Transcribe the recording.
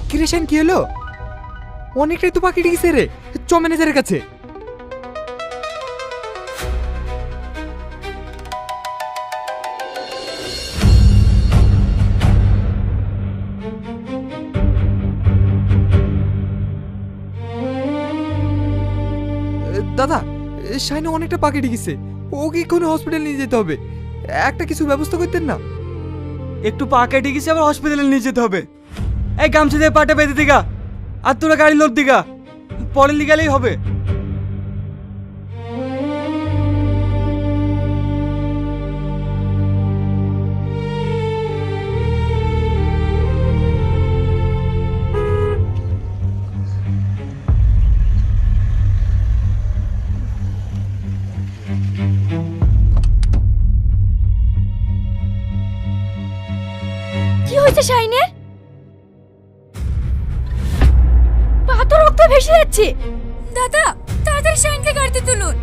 ক্রিশান কি হলো? অনেকটাই তো পাকিয়ে গেছে রে। চ ম্যানেজারের কাছে। দাদা, শাইনে অনেকটা পাকিয়ে গেছে। ওকে কোনো হসপিটাল নিয়ে যেতে হবে। একটা কিছু ব্যবস্থা করতেন না? একটু পা কেটে গেছে, আবার হসপিটালে নিয়ে যেতে হবে। এই গামছা দিয়ে পাটা বেঁধে দিগা, আর তোরা গাড়ি লোড দিগা, পরে নিয়ে গেলেই হবে। কি হয়েছে শাইনের? পা তো রক্ত ভেসে যাচ্ছে। দাদা, তাড়াতাড়ি শাইনকে গাড়িতে তুলুন।